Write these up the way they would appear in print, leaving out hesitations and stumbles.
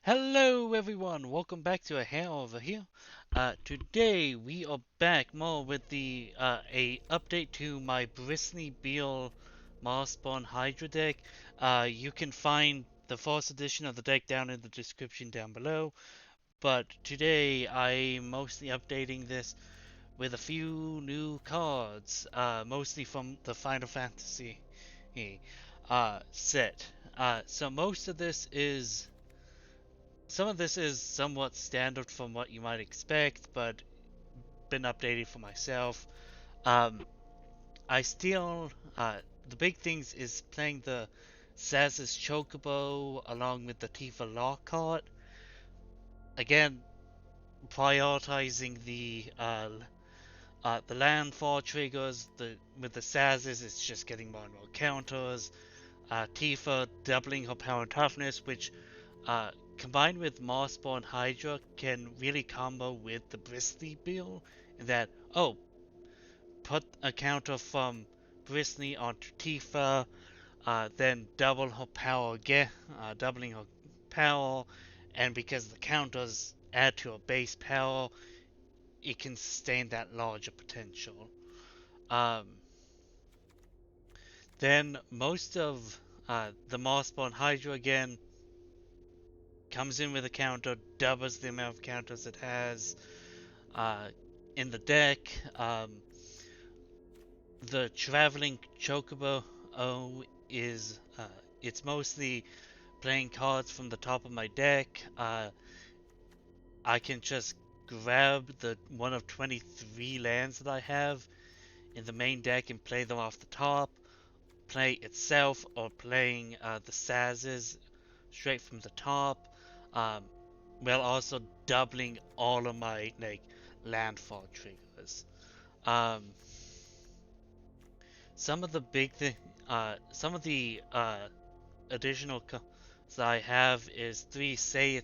Hello everyone, welcome back to Hare over here. Today we are back more with the a update to my Bristly Beal Marspawn Hydra deck. You can find the first edition of the deck down in the description down below. But today I'm mostly updating this with a few new cards, mostly from the Final Fantasy set. So most of this is Some of this is somewhat standard from what you might expect, but been updated for myself. Um, I still, the big things is playing the Saz's Chocobo along with the Tifa Lockhart. Again, prioritizing the landfall triggers. With the Saz's, it's just getting more and more counters. Tifa doubling her power and toughness, which uh, combined with Marspawn Hydra can really combo with the Bristly build. In that, oh, put a counter from Bristly onto Tifa, then double her power again, doubling her power, and because the counters add to her base power, it can sustain that larger potential. Um, then most of the Marspawn Hydra again comes in with a counter, doubles the amount of counters it has uh, in the deck. The traveling chocobo is it's mostly playing cards from the top of my deck. I can just grab the one of 23 lands that I have in the main deck and play them off the top. Play itself or playing the Sazes straight from the top. Um, while also doubling all of my landfall triggers. Um, some of the some of the additional that I have is three say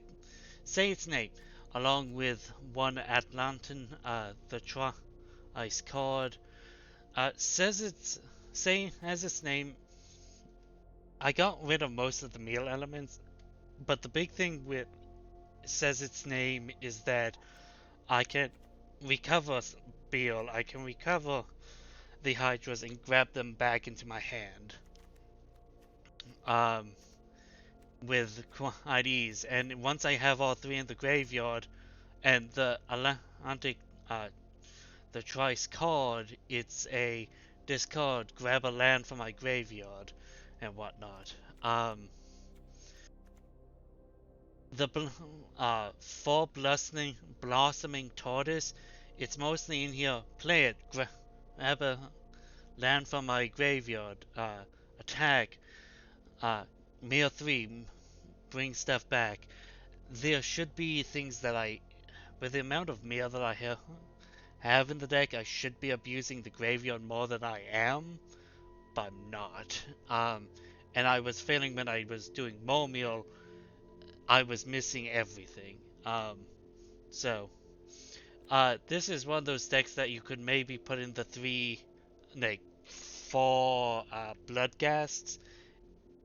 its name, along with one Atlantan, the Ice card. Says it's saying as its name. I got rid of most of the meal elements, but the big thing with says its name is that I can recover Beal. I can recover the Hydras and grab them back into my hand. Um, with IDs, and once I have all three in the graveyard, and the Atlantic, the Trice card, it's a discard, grab a land from my graveyard, and whatnot. The for blossoming tortoise, it's mostly in here. Play it, grab a land from my graveyard, attack, uh, mirror 3, bring stuff back. There should be things that with the amount of mirror that I have in the deck, I should be abusing the graveyard more than I am, but I'm not. And I was feeling when I was doing more meal, I was missing everything. So, this is one of those decks that you could maybe put in the like, 4 Bloodghasts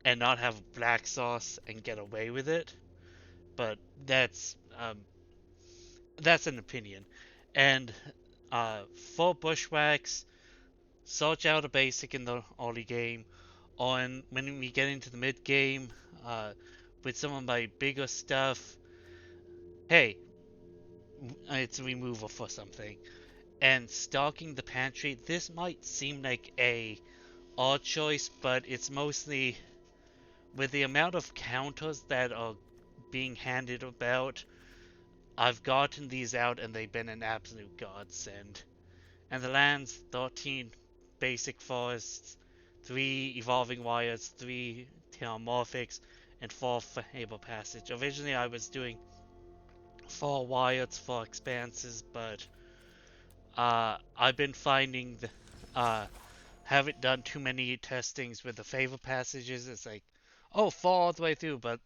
and not have black sauce and get away with it. But that's an opinion. And 4 Bushwhacks, search out a basic in the early game. On when we get into the mid game, with some of my bigger stuff, hey, it's a removal for something. And stocking the pantry, this might seem like a odd choice, but it's mostly with the amount of counters that are being handed about. I've gotten these out and they've been an absolute godsend. And the lands, 13 basic forests, 3 evolving wires, 3 Terramorphics, and 4 Fable Passage. Originally I was doing 4 wires, 4 expanses, but I've been finding haven't done too many testings with the Fable Passages. It's like, oh, 4 all the way through, but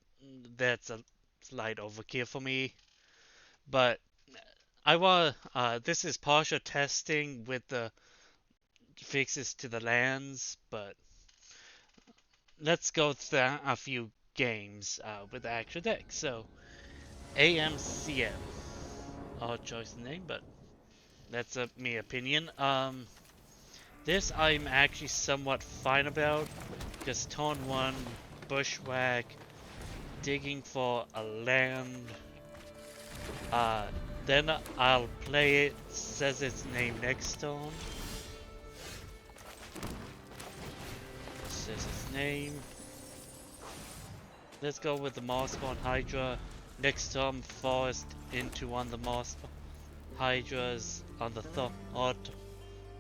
that's a slight overkill for me. But this is partial testing with the fixes to the lands, but let's go through a few games with the actual deck. So, AMCM. Odd choice of name, but that's a me opinion. This I'm actually somewhat fine about. Just turn 1, bushwhack, digging for a land. Then I'll play it, says its name next turn. Says its name. Let's go with the Mossborn Hydra. Next turn, forest into on the Mossborn Hydras on the thought.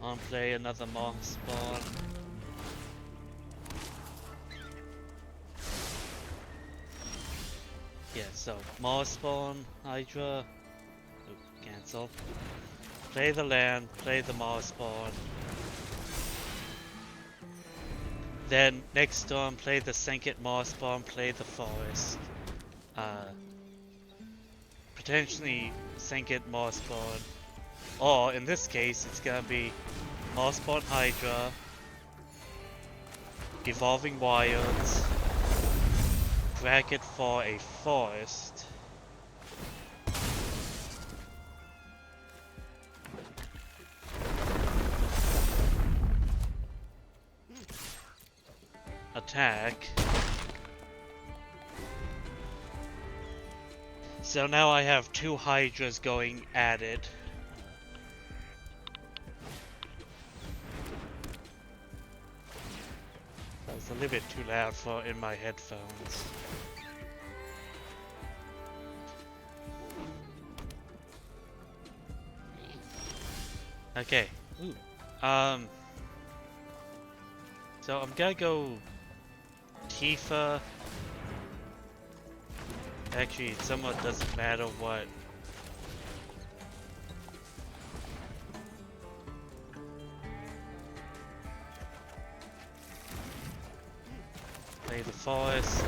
On play another Mossborn. Yeah, so Mossborn Hydra. Ooh, cancel. Play the land, play the Mossborn. Then next turn, play the Senkit Mossborn, play the forest. Potentially Senkit Mossborn. Or in this case, it's gonna be Mossborn Hydra, Evolving Wilds, bracket for a forest. Attack. So now I have 2 Hydras going at it. That's a little bit too loud for in my headphones. Okay. Ooh. So I'm gonna go Tifa. Actually, it somewhat doesn't matter what. Play the forest.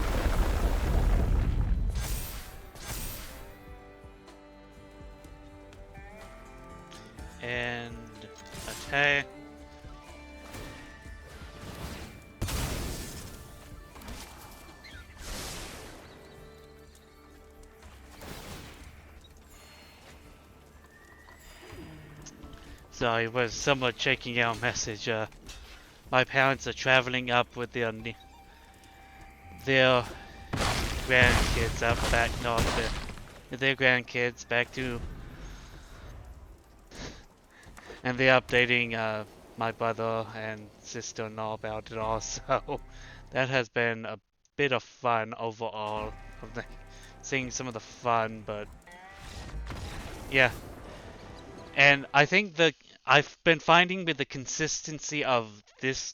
And attack. So I was somewhat checking out message. My parents are traveling up with their grandkids up back north. Their grandkids back to, and they're updating my brother and sister-in-law about it also. That has been a bit of fun overall. Seeing some of the fun, but yeah. And I think I've been finding with the consistency of this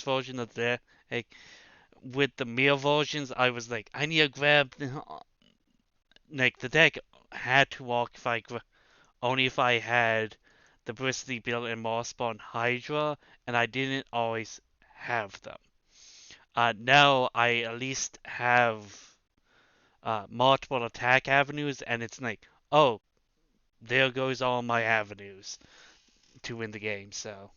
version of the like with the mirror versions, I was like, I need to grab like the deck had to walk if only if I had the Bristly Bill and Mossborn Hydra, and I didn't always have them. Now I at least have multiple attack avenues, and it's like, oh, there goes all my avenues to win the game, so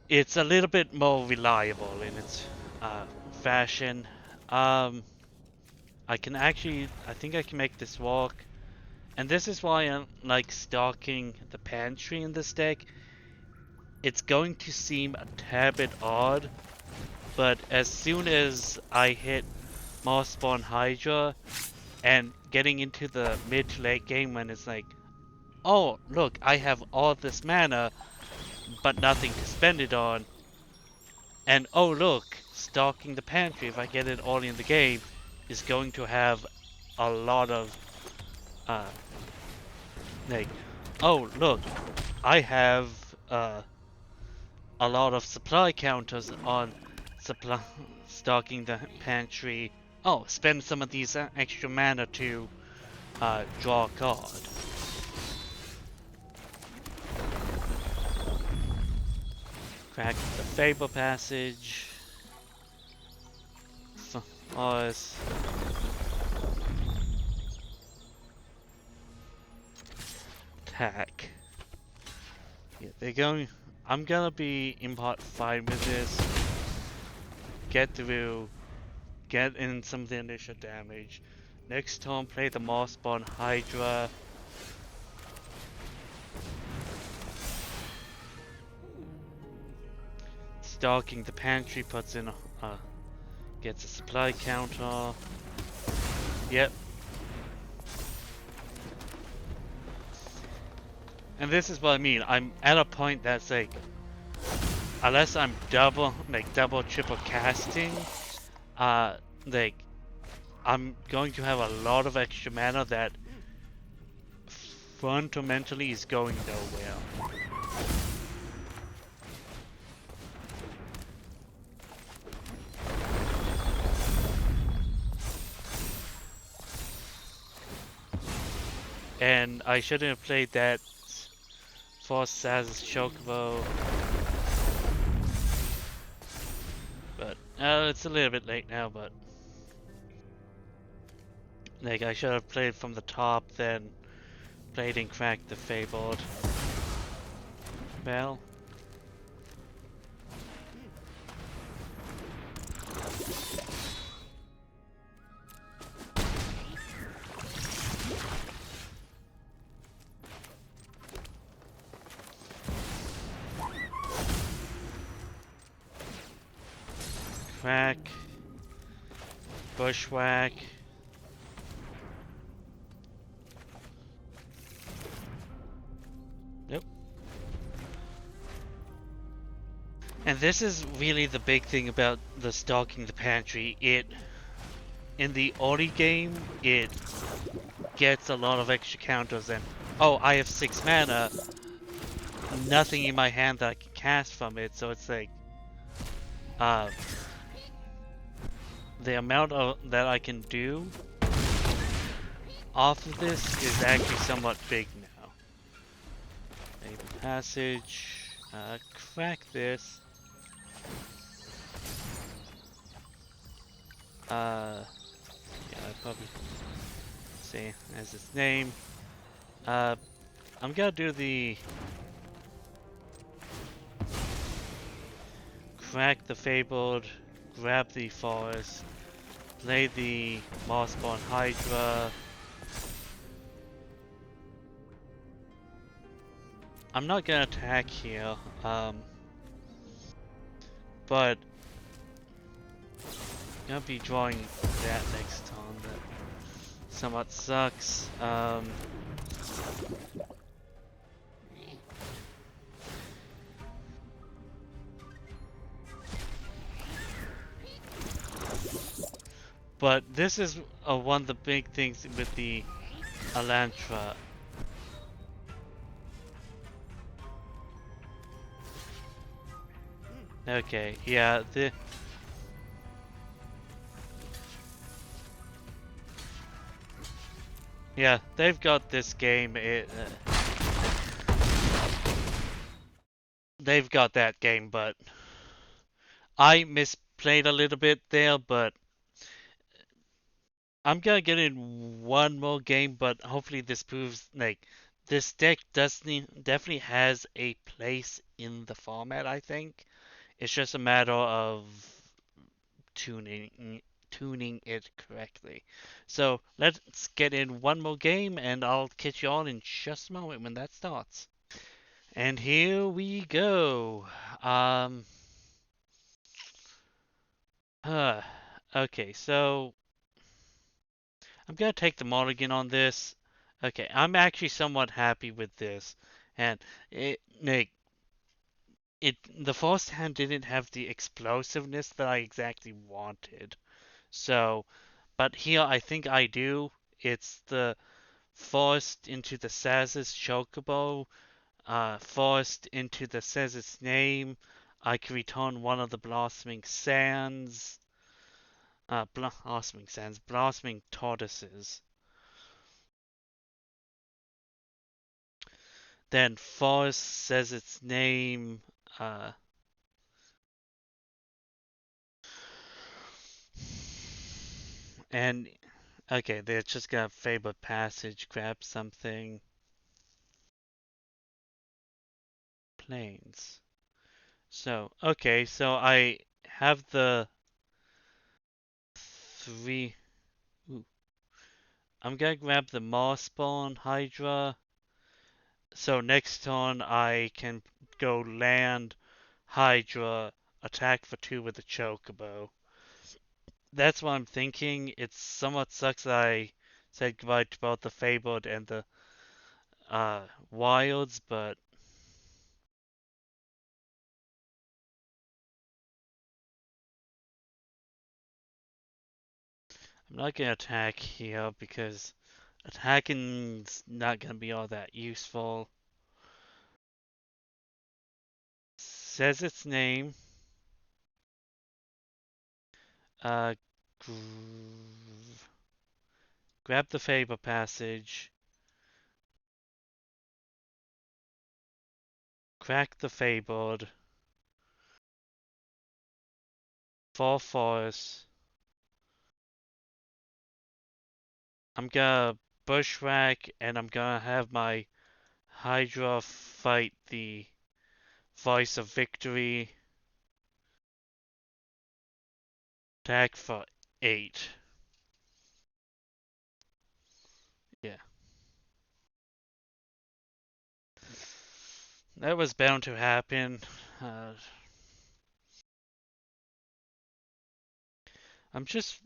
it's a little bit more reliable in its fashion. I think I can make this work, and this is why I like stocking the pantry in this deck. It's going to seem a tad bit odd, but as soon as I hit Mossborn Hydra and getting into the mid to late game when it's like, oh, look, I have all this mana, but nothing to spend it on. And oh, look, stocking the pantry, if I get it all in the game, is going to have a lot of, like, oh, look, I have, a lot of supply counters on stocking the pantry. Oh, spend some of these extra mana to, draw a card. Crack the Fable Passage. Forest. Attack. Yeah, they're going. I'm gonna be in part fine with this. Get through get in some of the initial damage. Next turn, play the Mossborn Hydra. Stalking the pantry puts in gets a supply counter. Yep. And this is what I mean. I'm at a point that's like, unless I'm double, triple casting, like, I'm going to have a lot of extra mana that fundamentally is going nowhere. And I shouldn't have played that Force as Chocobo. But it's a little bit late now, but like I should have played from the top, then played and cracked the Fabled. Well. Crack. Bushwhack. Nope. And this is really the big thing about the stalking the pantry. In the early game, it gets a lot of extra counters and, oh, I have 6 mana, nothing in my hand that I can cast from it, so it's like, the amount that I can do off of this is actually somewhat big now. Maybe passage, crack this. Yeah, I'd probably say as its name. I'm gonna do the crack the Fabled, grab the Forest, play the Mossborn Hydra. I'm not gonna attack here, but I'm gonna be drawing that next turn. That somewhat sucks. But this is one of the big things with the Elantra. Okay, yeah, yeah, they've got this game. They've got that game, but I misplayed a little bit there. But I'm gonna get in one more game. But hopefully this proves like this deck definitely has a place in the format. I think it's just a matter of tuning it correctly. So let's get in one more game, and I'll catch you all in just a moment when that starts. And here we go. Um. Okay, so I'm gonna take the mulligan on this. Okay, I'm actually somewhat happy with this, and like the first hand didn't have the explosiveness that I exactly wanted. So, but here I think I do. It's the forced into the Saz's Chocobo, forced into the Saz's name. I can return one of the Blossoming Sands. Blossoming Sands, Blossoming Tortoises. Then Forest says its name. Uh, and okay, they're just gonna favor passage, grab something. Planes. So, okay, so I have the 3. Ooh. I'm gonna grab the Marspawn Hydra. So next turn I can go land, Hydra, attack for 2 with a Chocobo. That's what I'm thinking. It somewhat sucks that I said goodbye to both the Fabled and the Wilds, but I'm not gonna attack here because attacking's not gonna be all that useful. Says its name. Uh, grab the Faber Passage. Crack the Fabled. Fall Forest. I'm gonna Bushwhack and I'm gonna have my Hydra fight the Voice of Victory. Attack for 8. Yeah. That was bound to happen. Uh, I'm just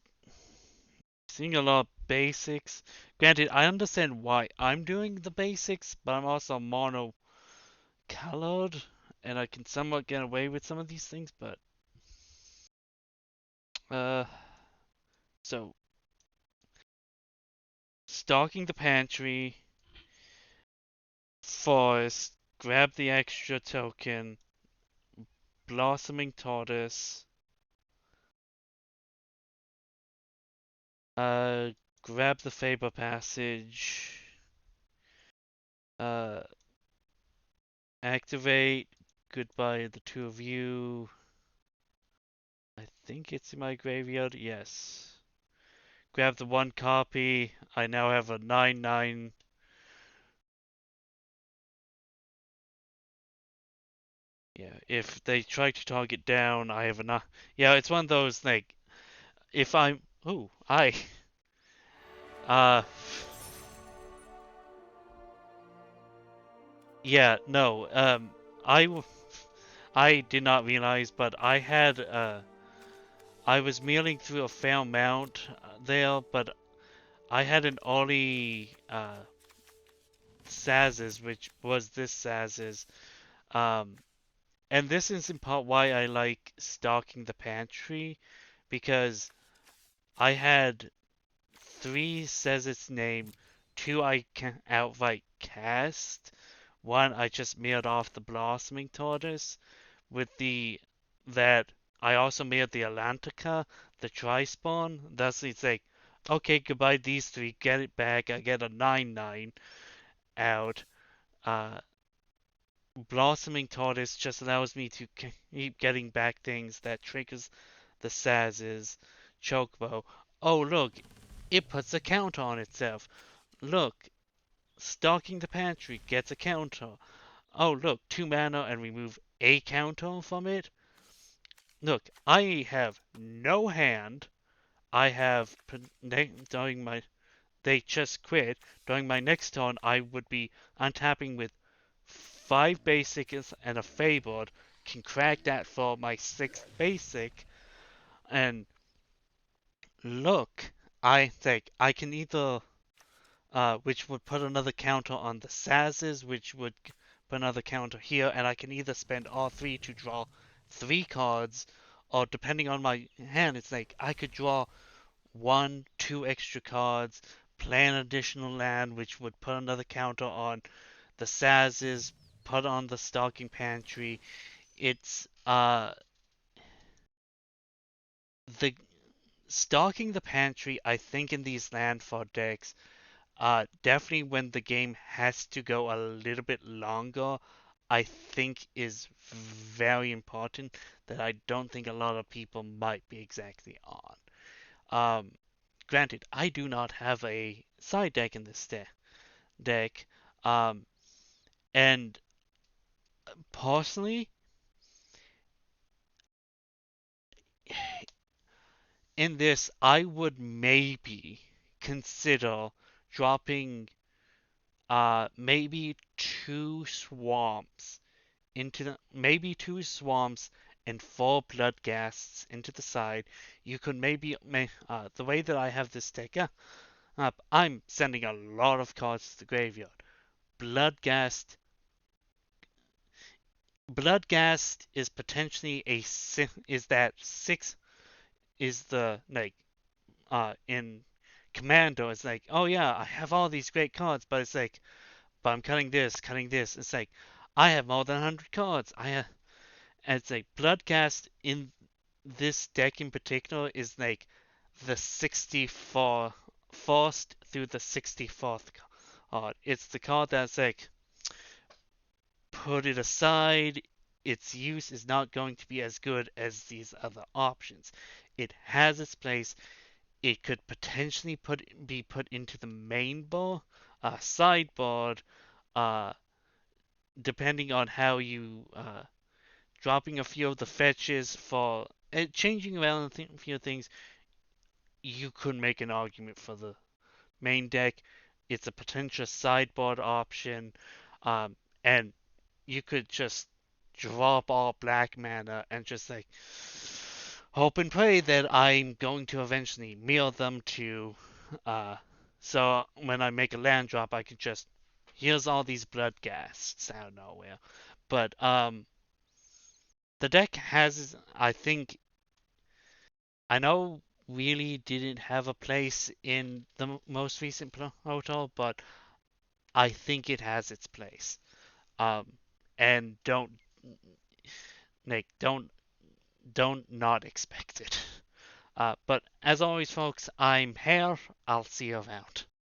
seeing a lot of basics. Granted, I understand why I'm doing the basics, but I'm also mono colored and I can somewhat get away with some of these things, but uh so stalking the pantry, forest, grab the extra token, blossoming tortoise, uh grab the Faber passage, uh activate, goodbye the 2 of you. I think it's in my graveyard, yes. Grab the 1 copy. I now have a 9/9. Yeah, if they try to target down, I have enough. Yeah, it's one of those, like, if I'm. Ooh, I. Uh. Yeah, no. I did not realize, but I had. I was milling through a fair amount there, but I had an Ollie. Saz's, which was this Saz's. Um. And this is in part why I like stalking the pantry, because I had 3 says its name, 2 I can outright cast, 1 I just mirrored off the Blossoming Tortoise, with the that I also mirrored the Atlantica, the Tri-Spawn, thus it's like, okay, goodbye these 3, get it back, I get a 9/9 out. Uh, Blossoming Tortoise just allows me to keep getting back things that triggers the Saz's Chocobo. Oh look, it puts a counter on itself. Look, stalking the pantry gets a counter. Oh look, 2 mana and remove a counter from it. Look, I have no hand. I have during my they just quit. During my next turn, I would be untapping with 5 basics and a Fabled. Can crack that for my 6th basic. And look, I think I can either which would put another counter on the Saz's, which would put another counter here, and I can either spend all 3 to draw 3 cards, or depending on my hand, it's like I could draw 1, 2 extra cards, play an additional land, which would put another counter on the Saz's, put on the Stalking Pantry. It's the Stalking the Pantry, I think in these Landfall decks, definitely when the game has to go a little bit longer, I think is very important that I don't think a lot of people might be exactly on. Um, Granted, I do not have a side deck in this deck, um, and personally, in this, I would maybe consider dropping maybe two swamps and four blood ghasts into the side. You could the way that I have this deck up, I'm sending a lot of cards to the graveyard. Bloodghast Bloodghast is potentially is that six is the like in Commando. It's like, oh yeah, I have all these great cards, but it's like, but I'm cutting this, cutting this. It's like, I have more than 100 cards. And it's like Bloodghast in this deck in particular is like the 64 first through the 64th card. It's the card that's like, put it aside. Its use is not going to be as good as these other options. It has its place. It could potentially be put into the main board, sideboard, uh, depending on how you dropping a few of the fetches for changing around a few things. You could make an argument for the main deck. It's a potential sideboard option, and you could just drop all black mana and just like hope and pray that I'm going to eventually mill them to uh so when I make a land drop I could just here's all these blood ghasts out of nowhere. But the deck has, I think, I know really didn't have a place in the most recent proto, but I think it has its place. Um and don't not expect it. But as always, folks, I'm Hare. I'll see you around.